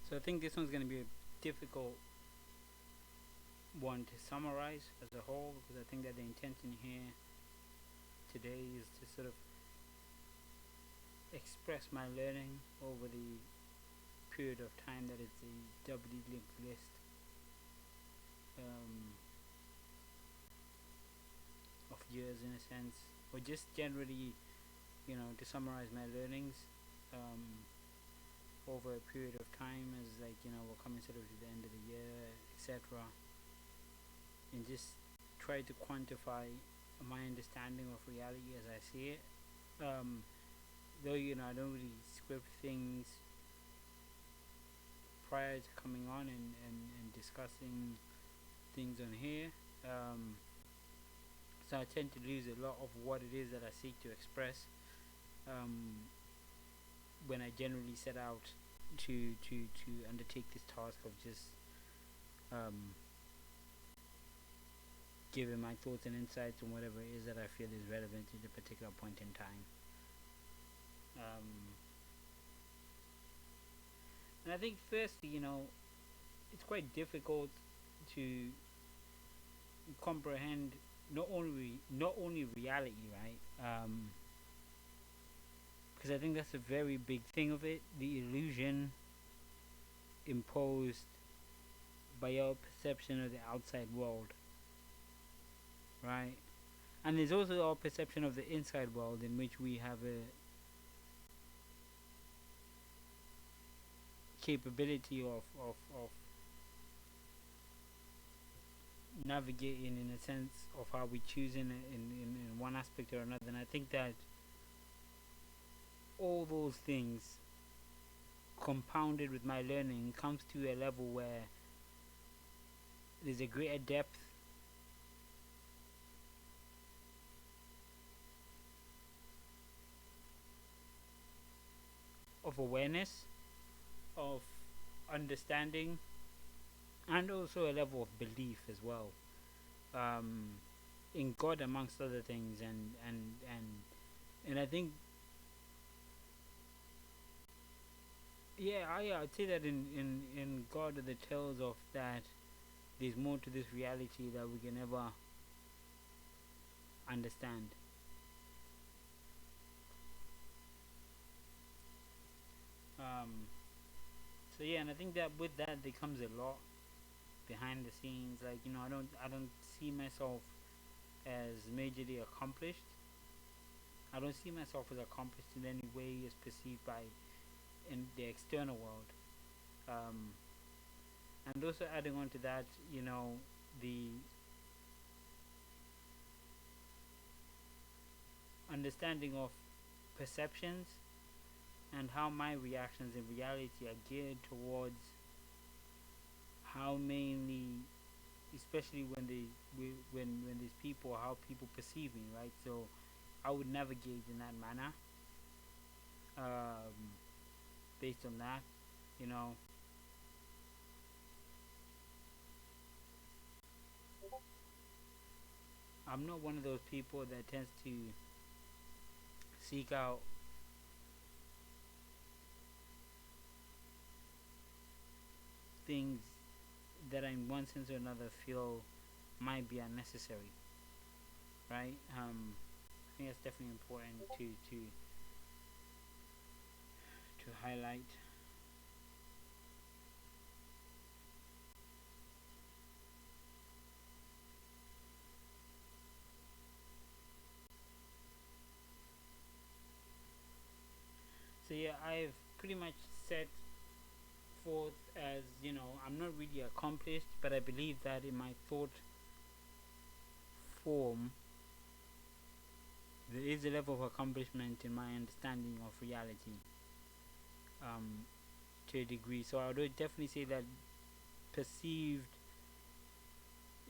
So I think this one's going to be a difficult one to summarize as a whole, because I think that the intention here today is to sort of express my learning over the period of time that is the doubly linked list, um, of years in a sense, or just generally, to summarize my learnings, um, over a period of time, as like we're coming sort of to the end of the year, etc., and just try to quantify my understanding of reality as I see it. Um, though I don't really script things prior to coming on and discussing things on here. So I tend to lose a lot of what it is that I seek to express, um, when I generally set out to undertake this task of just um, giving my thoughts and insights on whatever it is that I feel is relevant at a particular point in time. And I think firstly, it's quite difficult to comprehend not only reality, right? Because I think that's a very big thing of it, the illusion imposed by our perception of the outside world, right? And there's also our perception of the inside world, in which we have a capability of navigating in a sense of how we choose in one aspect or another. And I think that all those things compounded with my learning comes to a level where there's a greater depth of awareness, of understanding, and also a level of belief as well, um, in God amongst other things. And I think, yeah, I'd say that in God are the tales of that there's more to this reality that we can never understand. Um, so yeah, and I think that with that there comes a lot behind the scenes. Like I don't see myself as majorly accomplished. I don't see myself as accomplished in any way as perceived by in the external world. Um, and also adding on to that, the understanding of perceptions and how my reactions in reality are geared towards how mainly, especially when there's people, how people perceive me, right? So I would navigate in that manner, um, based on that. You know, I'm not one of those people that tends to seek out things that I, in one sense or another, feel might be unnecessary, right? I think it's definitely important to highlight. So yeah, I've pretty much set forth as, I'm not really accomplished, but I believe that in my thought form there is a level of accomplishment in my understanding of reality, um, to a degree. So I would definitely say that perceived,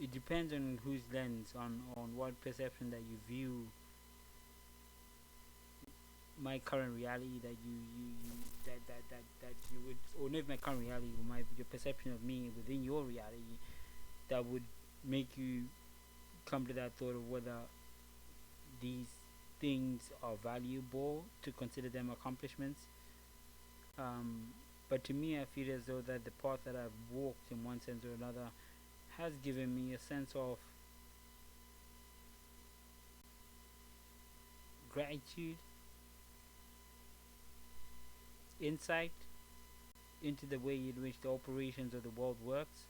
it depends on whose lens, on what perception that you view my current reality, that you that you would, or not my current reality, my your perception of me within your reality, that would make you come to that thought of whether these things are valuable to consider them accomplishments. But to me, I feel as though that the path that I've walked in one sense or another has given me a sense of gratitude, insight into the way in which the operations of the world works.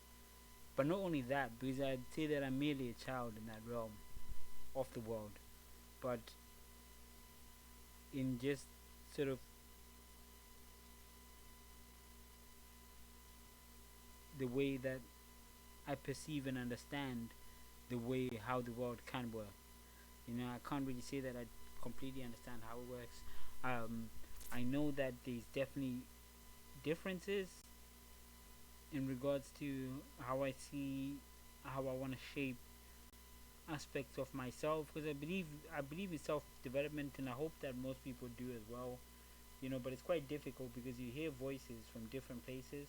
But not only that, because I'd say that I'm merely a child in that realm of the world, but in just sort of the way that I perceive and understand the way how the world can work. I can't really say that I completely understand how it works. I know that there's definitely differences in regards to how I see how I want to shape aspects of myself, because I believe in self development, and I hope that most people do as well. But it's quite difficult because you hear voices from different places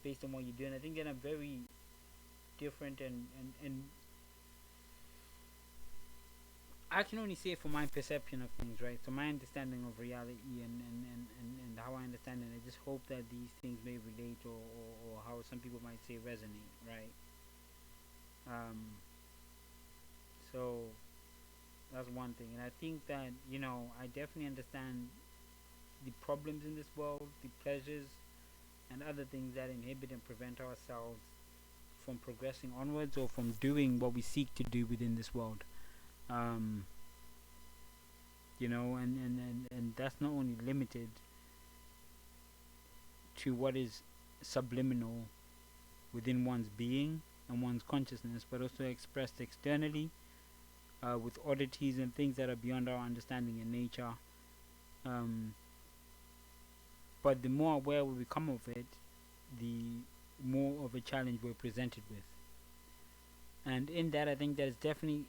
based on what you do, and I think that I'm very different, and I can only say from my perception of things, right? So my understanding of reality, and how I understand it. I just hope that these things may relate, or how some people might say resonate, right? Um, so that's one thing, and I think that I definitely understand the problems in this world, the pleasures, and other things that inhibit and prevent ourselves from progressing onwards or from doing what we seek to do within this world. Um, and that's not only limited to what is subliminal within one's being and one's consciousness, but also expressed externally with oddities and things that are beyond our understanding in nature. Um, but the more aware we become of it, the more of a challenge we're presented with. And in that, I think that it's definitely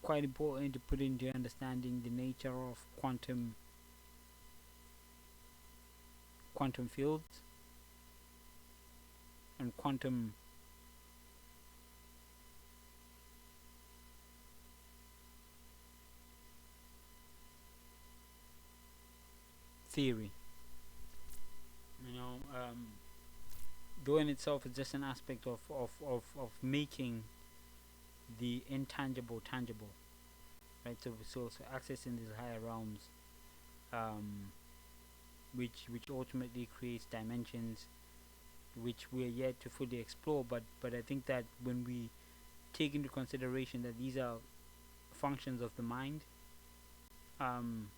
quite important to put into understanding the nature of quantum fields and quantum theory. Though in itself is just an aspect of making the intangible tangible, right? So accessing these higher realms, um, which ultimately creates dimensions which we are yet to fully explore. But I think that when we take into consideration that these are functions of the mind, um,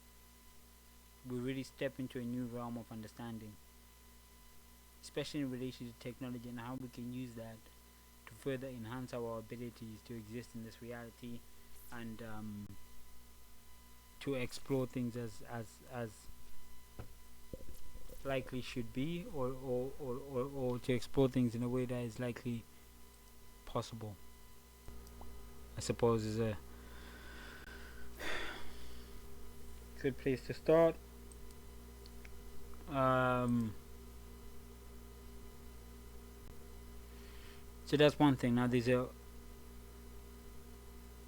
we really step into a new realm of understanding, especially in relation to technology and how we can use that to further enhance our abilities to exist in this reality, and to explore things as likely should be, or to explore things in a way that is likely possible, I suppose, is a good place to start. So that's one thing. Now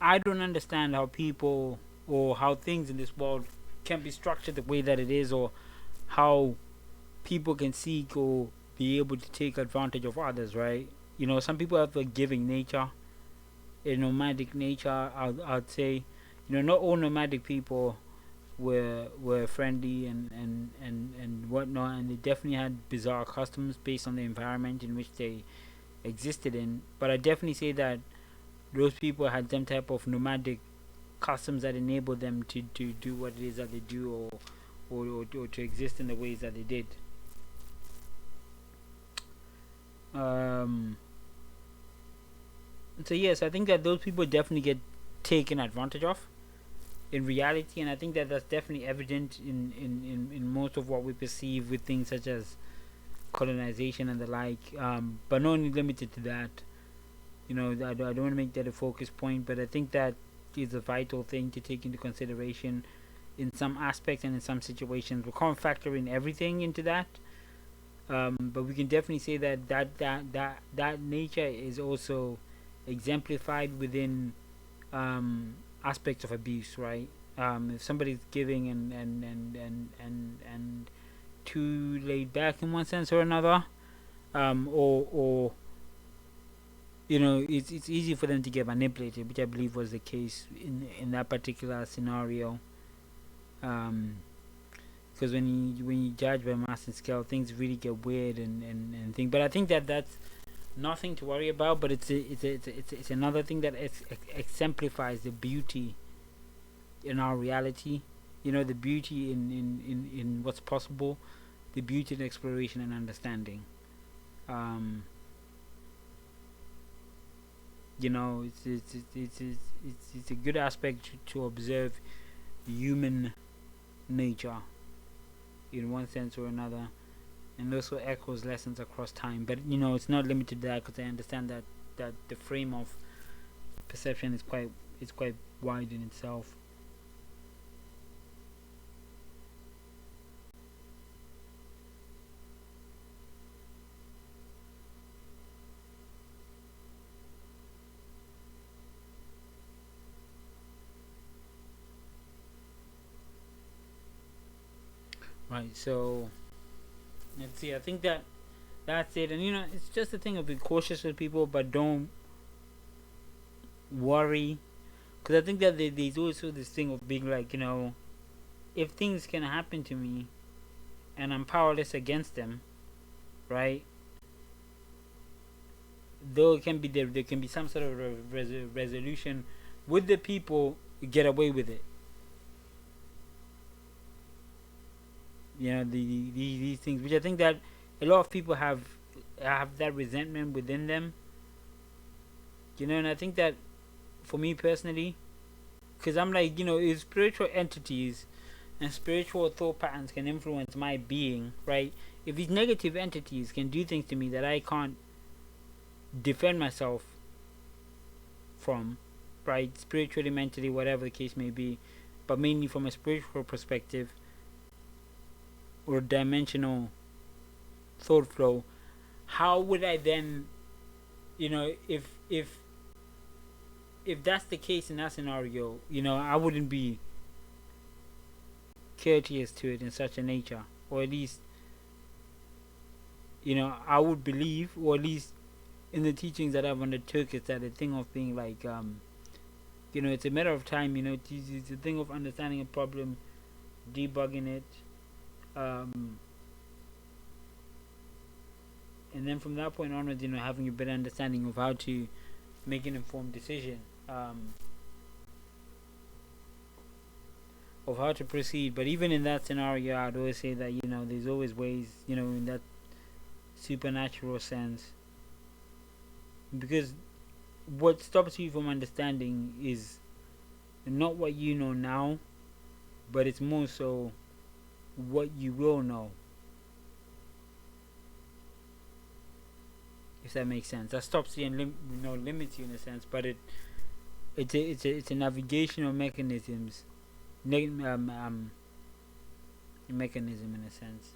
I don't understand how people or how things in this world can be structured the way that it is, or how people can seek or be able to take advantage of others, right? Some people have a giving nature, a nomadic nature. I'd say, not all nomadic people were friendly and whatnot, and they definitely had bizarre customs based on the environment in which they existed in. But I definitely say that those people had some type of nomadic customs that enabled them to do what it is that they do, or to exist in the ways that they did. Um, so yes, I think that those people definitely get taken advantage of in reality, and I think that that's definitely evident in most of what we perceive with things such as colonization and the like. But not only limited to that. I don't want to make that a focus point, but I think that is a vital thing to take into consideration in some aspects and in some situations. We can't factor in everything into that, but we can definitely say that nature is also exemplified within aspects of abuse, right? If somebody's giving and too laid back in one sense or another, or it's easy for them to get manipulated, which I believe was the case in that particular scenario. Because when you judge by mass scale, things really get weird and things. But I think that's nothing to worry about. But it's another thing that exemplifies the beauty in our reality. The beauty in what's possible, the beauty in exploration and understanding. Um, it's a good aspect to observe human nature in one sense or another, and also echoes lessons across time. But it's not limited to that, because I understand that the frame of perception is quite wide in itself. Right. So let's see. I think that's it. And it's just a thing of being cautious with people, but don't worry, because I think that there's also this thing of being like, if things can happen to me and I'm powerless against them, right? Though it can be there can be some sort of resolution. Would the people get away with it? These things, which I think that a lot of people have that resentment within them. And I think that for me personally, because I'm like, if spiritual entities and spiritual thought patterns can influence my being, right? If these negative entities can do things to me that I can't defend myself from, right? Spiritually, mentally, whatever the case may be, but mainly from a spiritual perspective or dimensional thought flow, how would I then, if that's the case in that scenario, I wouldn't be courteous to it in such a nature, or at least, I would believe, or at least in the teachings that I've undertook, is that the thing of being like, it's a matter of time. It's a thing of understanding a problem, debugging it, and then from that point onwards, having a better understanding of how to make an informed decision, of how to proceed. But even in that scenario, I'd always say that there's always ways, in that supernatural sense, because what stops you from understanding is not what you know now, but it's more so what you will know. If that makes sense, that stops you and limits you in a sense, but it's a navigational mechanisms, mechanism in a sense.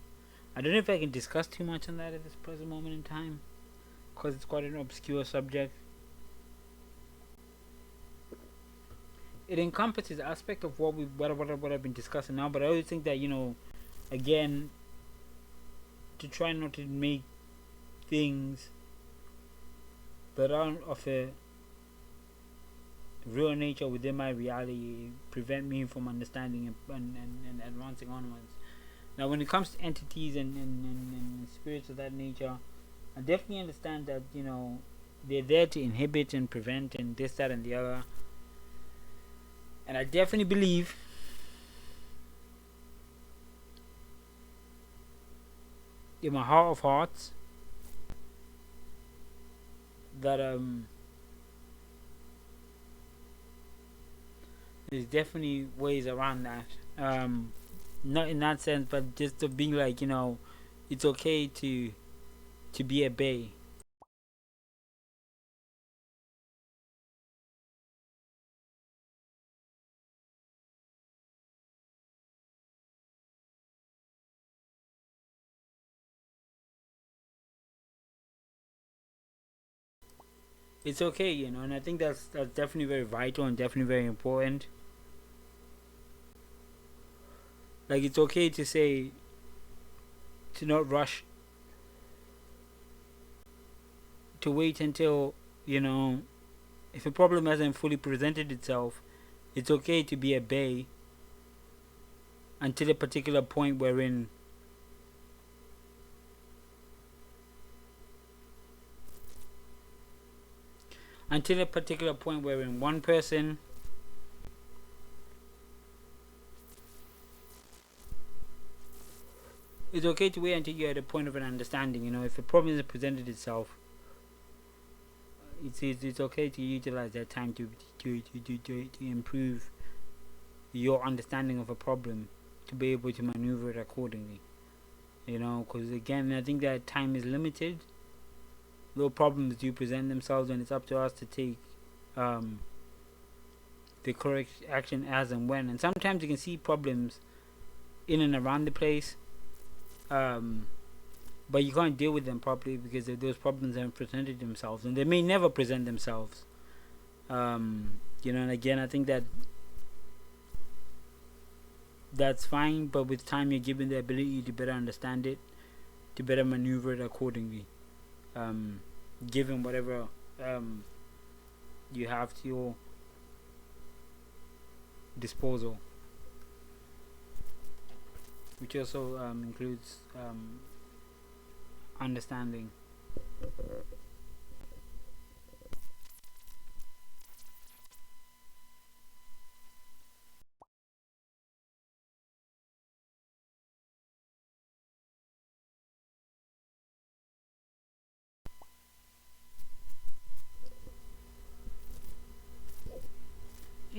I don't know if I can discuss too much on that at this present moment in time, because it's quite an obscure subject. It encompasses aspect of what I've been discussing now, but I always think that again, to try not to make things that aren't of a real nature within my reality prevent me from understanding and advancing onwards. Now, when it comes to entities and spirits of that nature, I definitely understand that they're there to inhibit and prevent and this, that, and the other. And I definitely believe in my heart of hearts that there's definitely ways around that. Not in that sense, but just to being like, it's okay to be a bay. It's okay, and I think that's definitely very vital and definitely very important. Like, it's okay to say to not rush, to wait until, you know, if a problem hasn't fully presented itself, it's okay to be at bay until a particular point wherein one person, it's okay to wait until you're at a point of an understanding. You know, if a problem has presented itself, it's okay to utilize that time to improve your understanding of a problem, to be able to maneuver it accordingly. You know, because again, I think that time is limited. Little problems do present themselves, and it's up to us to take the correct action as and when. And sometimes you can see problems in and around the place, but you can't deal with them properly because those problems haven't presented themselves, and they may never present themselves. You know, and again, I think that that's fine, but with time, you're given the ability to better understand it, to better maneuver it accordingly, given whatever you have to your disposal, which also includes understanding.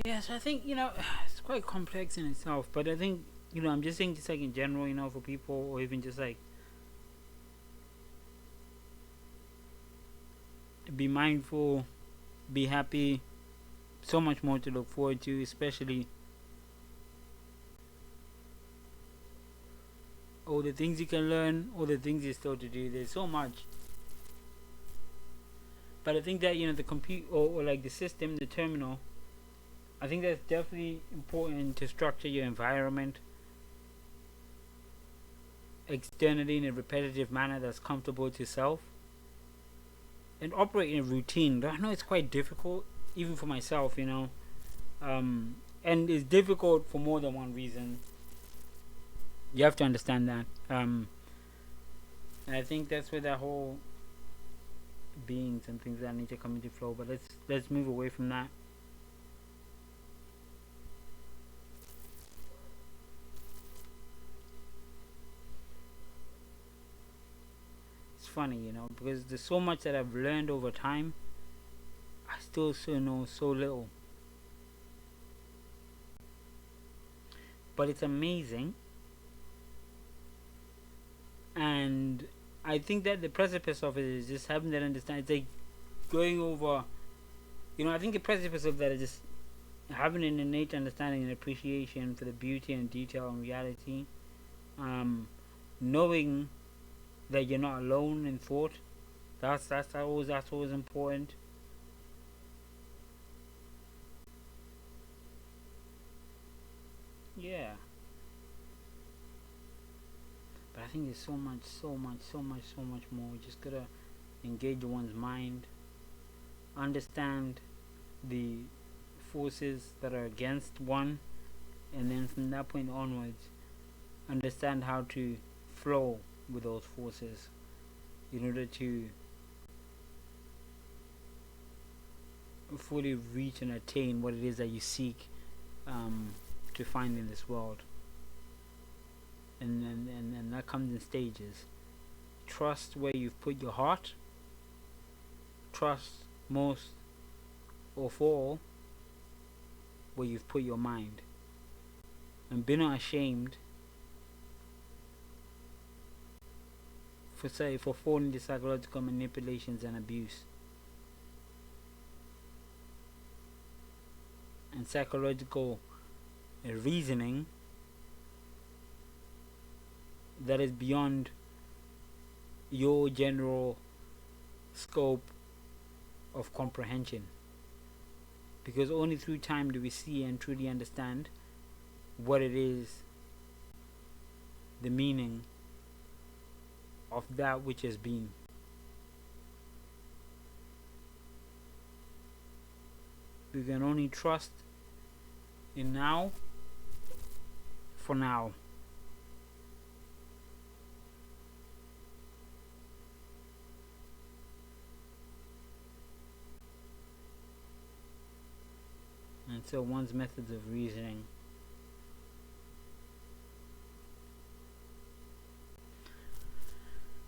Yes, I think, you know, it's quite complex in itself, but I think, you know, I'm just saying, just like in general, you know, for people, or even just like be mindful, be happy, so much more to look forward to, especially all the things you can learn, all the things you still to do. There's so much. But I think that, you know, the compute, or like the system, the terminal, I think that's definitely important to structure your environment externally in a repetitive manner that's comfortable to self, and operate in a routine. I know it's quite difficult, even for myself, you know, and it's difficult for more than one reason. You have to understand that, and I think that's where that whole beings and things that need to come into flow. But let's move away from that. It's funny, you know, because there's so much that I've learned over time. I still know so little, but it's amazing. And I think that the precipice of it is just having that understanding. It's like going over, you know, I think the precipice of that is just having an innate understanding and appreciation for the beauty and detail and reality. Knowing that you're not alone in thought. That's always important. Yeah. But I think there's so much more. You just gotta engage one's mind, understand the forces that are against one, and then from that point onwards, understand how to flow with those forces in order to fully reach and attain what it is that you seek to find in this world. And that comes in stages. Trust where you've put your heart. Trust most of all where you've put your mind. And be not ashamed for falling into psychological manipulations and abuse. And psychological reasoning that is beyond your general scope of comprehension, because only through time do we see and truly understand what it is, the meaning of that which has been. We can only trust in now for now. And so one's methods of reasoning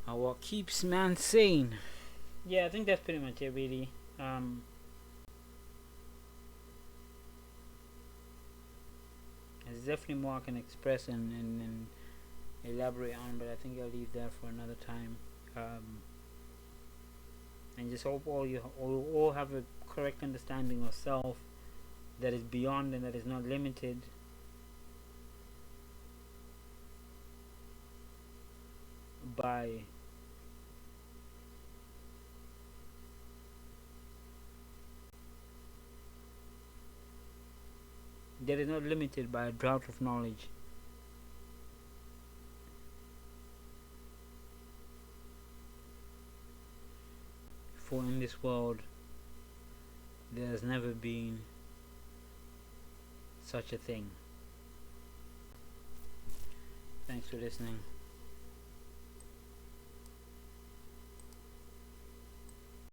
are what keeps man sane. Yeah, I think that's pretty much it, really. There's definitely more I can express and elaborate on, but I think I'll leave that for another time. And just hope all have a correct understanding of self that is beyond and that is not limited by a drought of knowledge. For in this world there has never been such a thing. Thanks for listening.